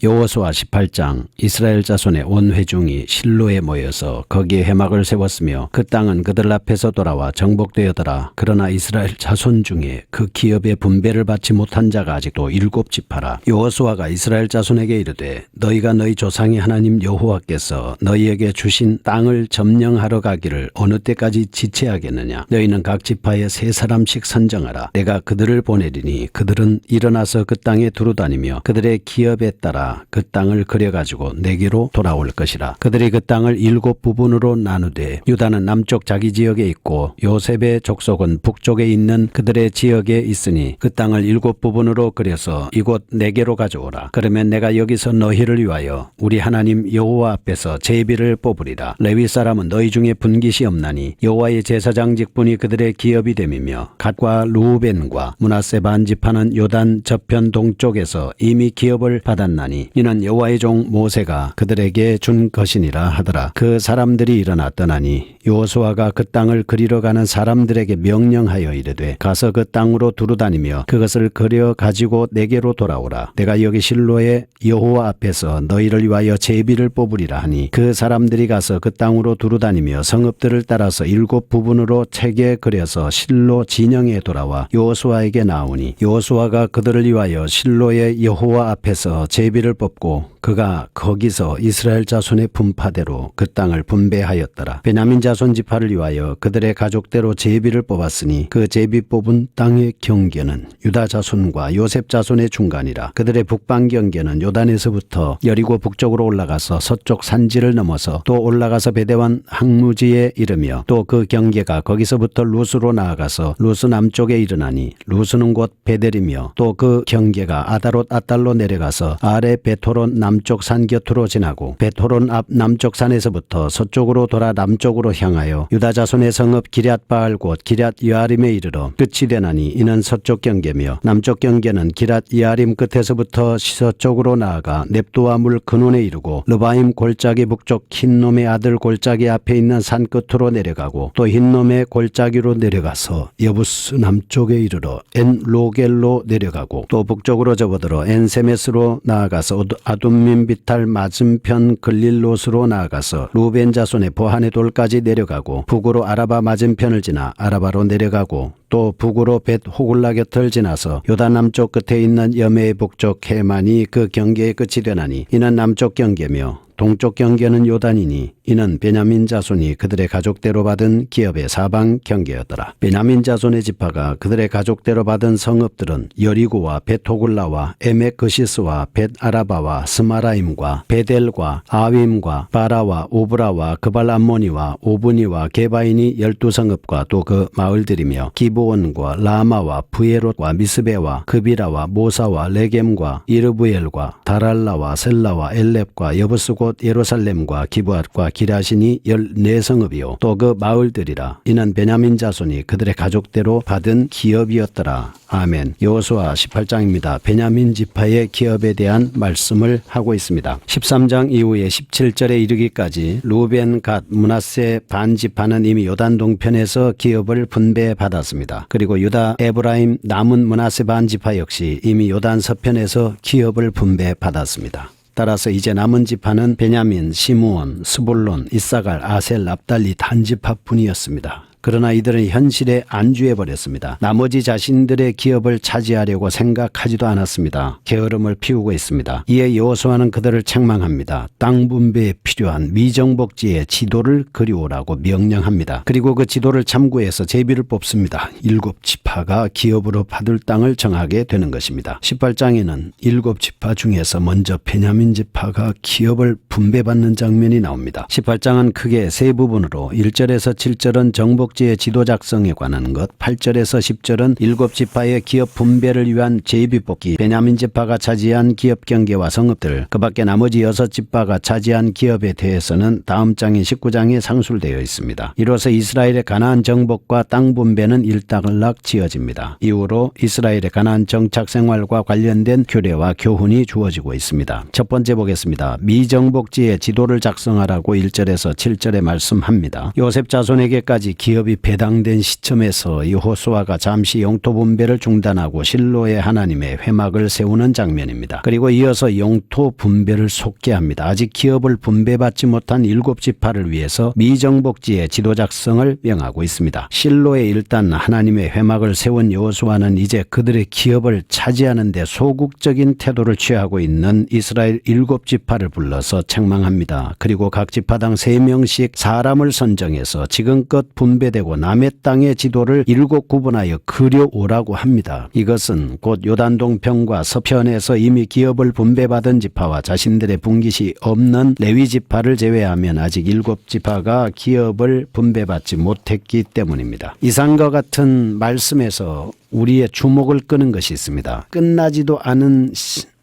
여호수아 18장. 이스라엘 자손의 온 회중이 실로에 모여서 거기에 회막을 세웠으며 그 땅은 그들 앞에서 돌아와 정복되었더라. 그러나 이스라엘 자손 중에 그 기업의 분배를 받지 못한 자가 아직도 7지파라. 여호수아가 이스라엘 자손에게 이르되 너희가 너희 조상의 하나님 여호와께서 너희에게 주신 땅을 점령하러 가기를 어느 때까지 지체하겠느냐. 너희는 각 지파에 3사람씩 선정하라. 내가 그들을 보내리니 그들은 일어나서 그 땅에 두루다니며 그들의 기업에 따라 그 땅을 그려가지고 내게로 돌아올 것이라. 그들이 그 땅을 7부분으로 나누되 유다는 남쪽 자기 지역에 있고 요셉의 족속은 북쪽에 있는 그들의 지역에 있으니 그 땅을 7부분으로 그려서 이곳 내게로 가져오라. 그러면 내가 여기서 너희를 위하여 우리 하나님 여호와 앞에서 제비를 뽑으리라. 레위 사람은 너희 중에 분깃이 없나니 여호와의 제사장 직분이 그들의 기업이 됨이며 갓과 루벤과 므낫세 반지파는 요단 저편 동쪽에서 이미 기업을 받았나니 이는 여호와의 종 모세가 그들에게 준 것이니라 하더라. 그 사람들이 일어나 떠나니 여호수아가 그 땅을 그리러 가는 사람들에게 명령하여 이르되 가서 그 땅으로 두루다니며 그것을 그려 가지고 내게로 돌아오라. 내가 여기 실로의 여호와 앞에서 너희를 위하여 제비를 뽑으리라 하니 그 사람들이 가서 그 땅으로 두루다니며 성읍들을 따라서 7부분으로 책에 그려서 실로 진영에 돌아와 여호수아에게 나오니 여호수아가 그들을 위하여 실로의 여호와 앞에서 제비를 뽑고 그가 거기서 이스라엘 자손의 분파대로 그 땅을 분배하였더라. 베냐민 자손 지파를 위하여 그들의 가족대로 제비를 뽑았으니 그 제비 뽑은 땅의 경계는 유다 자손과 요셉 자손의 중간이라. 그들의 북방 경계는 요단에서부터 여리고 북쪽으로 올라가서 서쪽 산지를 넘어서 또 올라가서 베데완 항무지에 이르며 또 그 경계가 거기서부터 루스로 나아가서 루스 남쪽에 이르나니 루스는 곧 베델이며 또 그 경계가 아다롯 아달로 내려가서 아래 베토론 남쪽 산 곁으로 지나고 베토론 앞 남쪽 산에서부터 서쪽으로 돌아 남쪽으로 향하여 유다 자손의 성읍 기럇 바알 곧 기럇 여아림에 이르러 끝이 되나니 이는 서쪽 경계며 남쪽 경계는 기럇 여아림 끝에서부터 서쪽으로 나아가 넵두와 물 근원에 이르고 르바임 골짜기 북쪽 흰놈의 아들 골짜기 앞에 있는 산 끝으로 내려가고 또 흰놈의 골짜기로 내려가서 여부스 남쪽에 이르러 엔 로겔로 내려가고 또 북쪽으로 접어들어 엔세메스로 나아가서 아둠민 비탈 맞은편 글릴롯으로 나아가서 루벤 자손의 보한의 돌까지 내려가고 북으로 아라바 맞은편을 지나 아라바로 내려가고 또 북으로 벳 호글라 곁을 지나서 요단 남쪽 끝에 있는 여메의 북쪽 헤만이 그 경계의 끝이 되나니 이는 남쪽 경계며 동쪽 경계는 요단이니 이는 베냐민 자손이 그들의 가족대로 받은 기업의 사방 경계였더라. 베냐민 자손의 지파가 그들의 가족대로 받은 성읍들은 여리고와 벳호글라와 에메크시스와 벳아라바와 스마라임과 베델과 아윈과 바라와 오브라와 그발암모니와 오브니와 게바인이 12성읍과 또 그 마을들이며 기브온과 라마와 부에롯과 미스베와 그비라와 모사와 레겜과 이르부엘과 다랄라와 셀라와 엘렙과 여부스 곧 예루살렘과 기브앗과 기라신이 14성읍이요 또 그 마을들이라. 이는 베냐민 자손이 그들의 가족대로 받은 기업이었더라. 아멘. 여호수아 18장입니다. 베냐민 지파의 기업에 대한 말씀을 하고 있습니다. 13장 이후에 17절에 이르기까지 루벤, 갓, 므낫세 반 지파는 이미 요단 동편에서 기업을 분배받았습니다. 그리고 유다, 에브라임, 남은 므낫세 반 지파 역시 이미 요단 서편에서 기업을 분배받았습니다. 따라서 이제 남은 지파는 베냐민, 시므온, 스불론, 이사갈, 아셀, 납달리 단지파뿐이었습니다. 그러나 이들은 현실에 안주해버렸습니다. 나머지 자신들의 기업을 차지하려고 생각하지도 않았습니다. 게으름을 피우고 있습니다. 이에 여호수아는 그들을 책망합니다. 땅 분배에 필요한 미정복지의 지도를 그리오라고 명령합니다. 그리고 그 지도를 참고해서 제비를 뽑습니다. 7지파가 기업으로 받을 땅을 정하게 되는 것입니다. 18장에는 7지파 중에서 먼저 베냐민 지파가 기업을 분배받는 장면이 나옵니다. 18장은 크게 세 부분으로 1절에서 7절은 정복 지의 지도 작성에 관한 것, 8절에서 10절은 7지파의 기업 분배를 위한 제비 뽑기, 베냐민 지파가 차지한 기업 경계와 성읍들, 그 밖에 나머지 6지파가 차지한 기업에 대해서는 다음 장인 19장에 상술되어 있습니다. 이로써 이스라엘의 가나안 정복과 땅 분배는 일단락 지어집니다. 이후로 이스라엘의 가나안 정착 생활과 관련된 규례와 교훈이 주어지고 있습니다. 첫 번째 보겠습니다. 미정복 미정복지의 지도를 작성하라고 1절에서 7절에 말씀합니다. 요셉 자손에게까지 기업이 배당된 시점에서 여호수아가 잠시 영토 분배를 중단하고 실로의 하나님의 회막을 세우는 장면입니다. 그리고 이어서 영토 분배를 속개합니다. 아직 기업을 분배받지 못한 7지파를 위해서 미정복지의 지도 작성을 명하고 있습니다. 실로에 일단 하나님의 회막을 세운 여호수아는 이제 그들의 기업을 차지하는 데 소극적인 태도를 취하고 있는 이스라엘 7지파를 불러서 책망합니다. 그리고 각 지파당 3명씩 사람을 선정해서 지금껏 분배되고 남의 땅의 지도를 7 구분하여 그려오라고 합니다. 이것은 곧 요단동편과 서편에서 이미 기업을 분배받은 지파와 자신들의 분깃이 없는 레위 지파를 제외하면 아직 7지파가 기업을 분배받지 못했기 때문입니다. 이상과 같은 말씀에서 우리의 주목을 끄는 것이 있습니다. 끝나지도 않은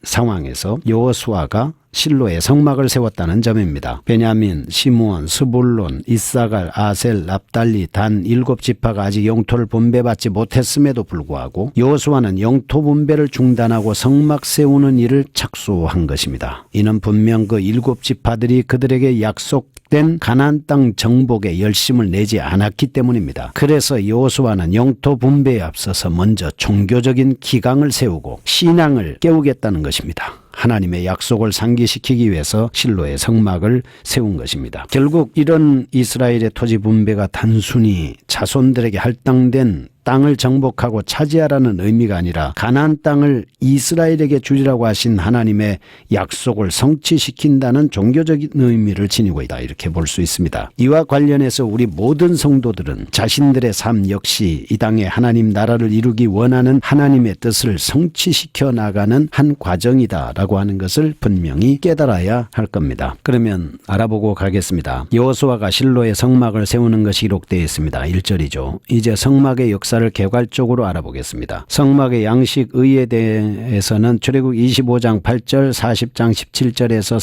상황에서 여호수아가 실로에 성막을 세웠다는 점입니다. 베냐민, 시므온, 스불론, 이사갈, 아셀, 납달리, 단 7지파가 아직 영토를 분배받지 못했음에도 불구하고 여호수아는 영토 분배를 중단하고 성막 세우는 일을 착수한 것입니다. 이는 분명 그 7지파들이 그들에게 약속된 가나안 땅 정복에 열심을 내지 않았기 때문입니다. 그래서 여호수아는 영토 분배에 앞서서 먼저 종교적인 기강을 세우고 신앙을 깨우겠다는 것입니다. 하나님의 약속을 상기시키기 위해서 실로의 성막을 세운 것입니다. 결국 이런 이스라엘의 토지 분배가 단순히 자손들에게 할당된 땅을 정복하고 차지하라는 의미가 아니라 가나안 땅을 이스라엘에게 주리라고 하신 하나님의 약속을 성취시킨다는 종교적인 의미를 지니고 있다, 이렇게 볼 수 있습니다. 이와 관련해서 우리 모든 성도들은 자신들의 삶 역시 이 땅에 하나님 나라를 이루기 원하는 하나님의 뜻을 성취시켜 나가는 한 과정이다라고 하는 것을 분명히 깨달아야 할 겁니다. 그러면 알아보고 가겠습니다. 여호수아가 실로의 성막을 세우는 것이 기록되어 있습니다. 1절이죠. 이제 성막의 역사를 개괄적으로 알아보겠습니다. 성막의 양식의에 대해서는 출애굽 25장 8절, 40장 17절에서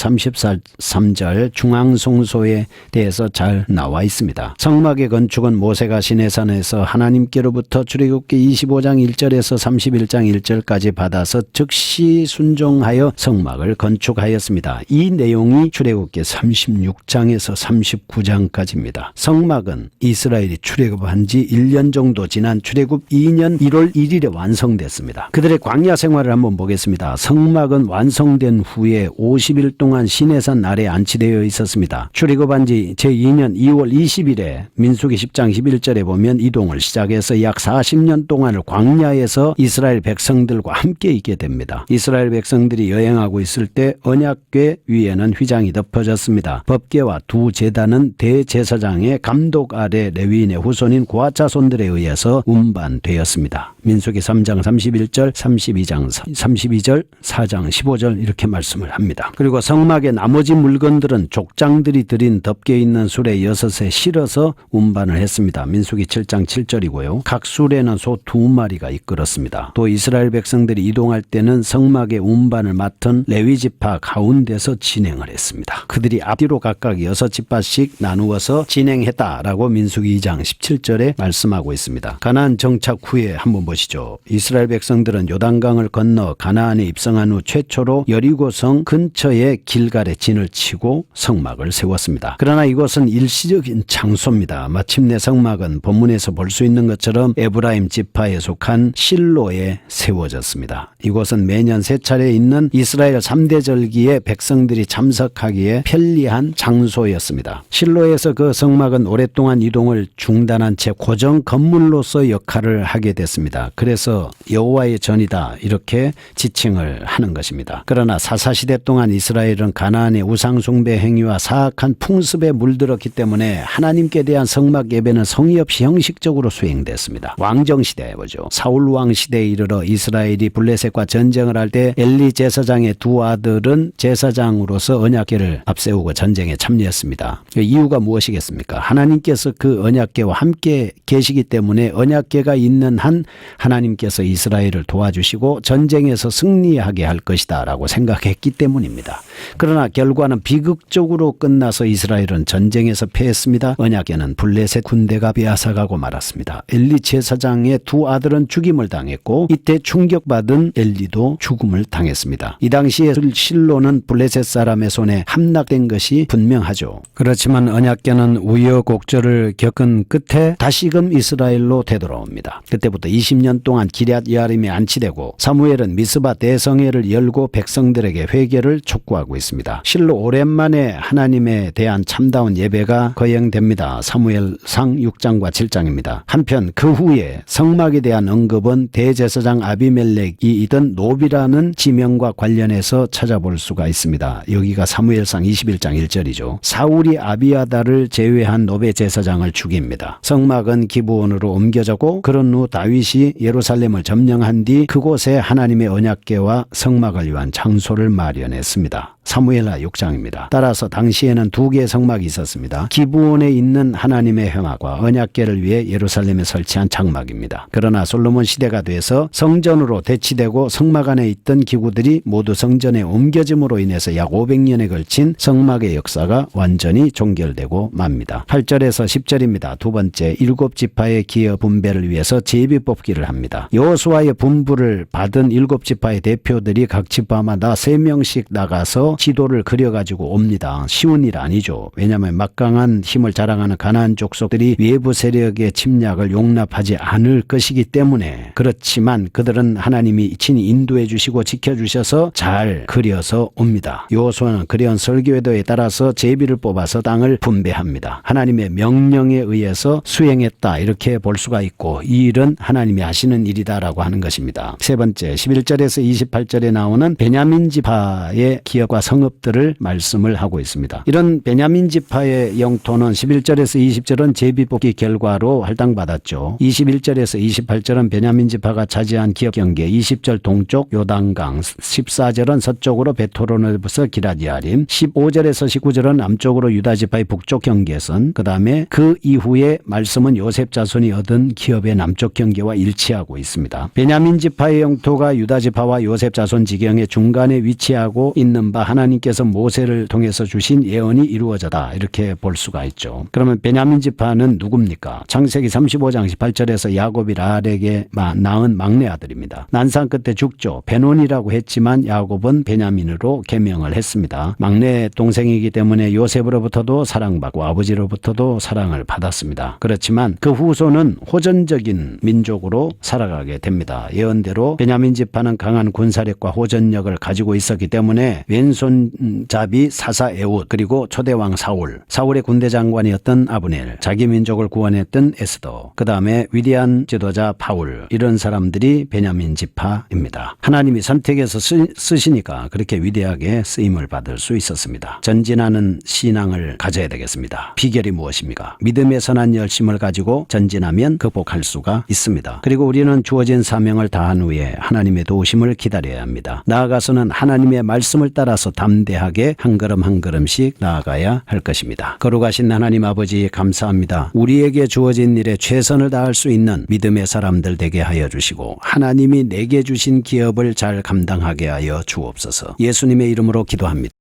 33절 중앙성소에 대해서 잘 나와 있습니다. 성막의 건축은 모세가 시내산에서 하나님께로부터 출애굽기 25장 1절에서 31장 1절까지 받아서 즉시 순종하여 성막을 건축하였습니다. 이 내용이 출애굽기 36장에서 39장까지입니다. 성막은 이스라엘이 출애굽한 지 1년 정도 지난 출애굽 2년 1월 1일에 완성됐습니다. 그들의 광야 생활을 한번 보겠습니다. 성막은 완성된 후에 50일 동안 시내산 아래에 안치되어 있었습니다. 출애굽한 지 제2년 2월 20일에 민수기 10장 11절에 보면 이동을 시작해서 약 40년 동안을 광야에서 이스라엘 백성들과 함께 있게 됩니다. 이스라엘 백성들이 여행하고 있을 때 언약궤 위에는 휘장이 덮어졌습니다. 법궤와 두 제단은 대제사장의 감독 아래 레위인의 후손인 고아 자손들에 의해서 운반되었습니다. 민수기 3장 31절, 32장 32절, 4장 15절 이렇게 말씀을 합니다. 그리고 성막의 나머지 물건들은 족장들이 들인 덮개 있는 수레 6에 실어서 운반을 했습니다. 민수기 7장 7절이고요. 각 수레는 소 2마리가 이끌었습니다. 또 이스라엘 백성들이 이동할 때는 성막의 운반을 맡은 레위지파 가운데서 진행을 했습니다. 그들이 앞뒤로 각각 6지파씩 나누어서 진행했다라고 민수기 2장 17절에 말씀하고 있습니다. 가나안 정착 후에 한번 보시죠. 이스라엘 백성들은 요단강을 건너 가나안에 입성한 후 최초로 여리고성 근처의 길갈에 진을 치고 성막을 세웠습니다. 그러나 이곳은 일시적인 장소입니다. 마침내 성막은 본문에서 볼 수 있는 것처럼 에브라임 지파에 속한 실로에 세워졌습니다. 이곳은 매년 3차례 있는 이스라엘 3대 절기에 백성들이 참석하기에 편리한 장소였습니다. 실로에서 그 성막은 오랫동안 이동을 중단한 채 고정 건물로서 역할을 하게 됐습니다. 그래서 여호와의 전이다 이렇게 지칭을 하는 것입니다. 그러나 사사시대 동안 이스라엘은 가나안의 우상숭배 행위와 사악한 풍습에 물들었기 때문에 하나님께 대한 성막 예배는 성의 없이 형식적으로 수행됐습니다. 왕정시대에 보죠. 사울왕 시대에 이르러 이스라엘이 블레셋과 전쟁을 할 때 엘리 제사장의 두 아들은 제사장으로서 언약궤를 앞세우고 전쟁에 참여했습니다. 이유가 무엇이겠습니까? 하나님께서 그 언약궤와 함께 계시기 때문에 언약 언약궤가 있는 한 하나님께서 이스라엘을 도와주시고 전쟁에서 승리하게 할 것이다 라고 생각했기 때문입니다. 그러나 결과는 비극적으로 끝나서 이스라엘은 전쟁에서 패했습니다. 언약궤는 블레셋 군대가 빼앗아가고 말았습니다. 엘리 제사장의 두 아들은 죽임을 당했고 이때 충격받은 엘리도 죽음을 당했습니다. 이 당시에 실로는 블레셋 사람의 손에 함락된 것이 분명하죠. 그렇지만 언약궤는 우여곡절을 겪은 끝에 다시금 이스라엘로 되돌아옵니다. 그때부터 20년 동안 기럇 여아림에 안치되고 사무엘은 미스바 대성회를 열고 백성들에게 회개를 촉구하고 있습니다. 실로 오랜만에 하나님에 대한 참다운 예배가 거행됩니다. 사무엘상 6장과 7장입니다. 한편 그 후에 성막에 대한 언급은 대제사장 아비멜렉이 이던 노비라는 지명과 관련해서 찾아볼 수가 있습니다. 여기가 사무엘상 21장 1절이죠. 사울이 아비아다를 제외한 노베 제사장을 죽입니다. 성막은 기브온으로 옮겨졌고 그런 후 다윗이 예루살렘을 점령한 뒤 그곳에 하나님의 언약궤와 성막을 위한 장소를 마련했습니다. 사무엘하 6장입니다. 따라서 당시에는 두 개의 성막이 있었습니다. 기브온에 있는 하나님의 회막과 언약궤를 위해 예루살렘에 설치한 장막입니다. 그러나 솔로몬 시대가 돼서 성전으로 대치되고 성막 안에 있던 기구들이 모두 성전에 옮겨짐으로 인해서 약 500년에 걸친 성막의 역사가 완전히 종결되고 맙니다. 8절에서 10절입니다. 두 번째, 7지파의 기업 분배를 위해서 제비 뽑기를 합니다. 여호수아의 분부를 받은 7지파의 대표들이 각 지파마다 3명씩 나가서 지도를 그려가지고 옵니다. 쉬운 일 아니죠. 왜냐하면 막강한 힘을 자랑하는 가나안 족속들이 외부 세력의 침략을 용납하지 않을 것이기 때문에. 그렇지만 그들은 하나님이 친히 인도해 주시고 지켜주셔서 잘 그려서 옵니다. 여호수아는 그려온 설교회도에 따라서 제비를 뽑아서 땅을 분배합니다. 하나님의 명령에 의해서 수행했다 이렇게 볼 수가 있고 이 일은 하나님이 하시는 일이다라고 하는 것입니다. 세 번째, 11절에서 28절에 나오는 베냐민 지파의 기업과 성읍들을 말씀을 하고 있습니다. 이런 베냐민 지파의 영토는 11절에서 20절은 제비뽑기 결과로 할당받았죠. 21절에서 28절은 베냐민 지파가 차지한 기업 경계, 20절 동쪽 요단강, 14절은 서쪽으로 베토로노부서 기럇 여아림, 15절에서 19절은 남쪽으로 유다 지파의 북쪽 경계선, 그 다음에 그 이후에 말씀은 요셉 자손이 얻은 기업의 남쪽 경계와 일치하고 있습니다. 베냐민 지파의 영토가 유다 지파와 요셉 자손 지경의 중간에 위치하고 있는 바 하나님께서 모세를 통해서 주신 예언이 이루어졌다 이렇게 볼 수가 있죠. 그러면 베냐민 지파는 누굽니까? 창세기 35장 18절에서 야곱이 라헬에게 낳은 막내 아들입니다. 난상 끝에 죽죠. 베논이라고 했지만 야곱은 베냐민으로 계명을 했습니다. 막내 동생이기 때문에 요셉으로부터도 사랑받고 아버지로부터도 사랑을 받았습니다. 그렇지만 그 후손은 호전적인 민족으로 살아가게 됩니다. 예언대로 베냐민 지파는 강한 군사력과 호전력을 가지고 있었기 때문에 왼손잡이 사사 에웃, 그리고 초대왕 사울의 군대 장관이었던 아브넬, 자기 민족을 구원했던 에스더, 그 다음에 위대한 지도자 바울, 이런 사람들이 베냐민 지파입니다. 하나님이 선택해서 쓰시니까 그렇게 위대하게 쓰임을 받을 수 있었습니다. 전진하는 신앙을 가져야 되겠습니다. 비결이 무엇입니까? 믿음의 선한 열심을 가지고 전진하면 극복할 수가 있습니다. 그리고 우리는 주어진 사명을 다한 후에 하나님의 도우심을 기다려야 합니다. 나아가서는 하나님의 말씀을 따라서 담대하게 한 걸음 한 걸음씩 나아가야 할 것입니다. 거룩하신 하나님 아버지 감사합니다. 우리에게 주어진 일에 최선을 다할 수 있는 믿음의 사람들 되게 하여 주시고 하나님이 내게 주신 기업을 잘 감당하게 하여 주옵소서. 예수님의 이름으로 기도합니다.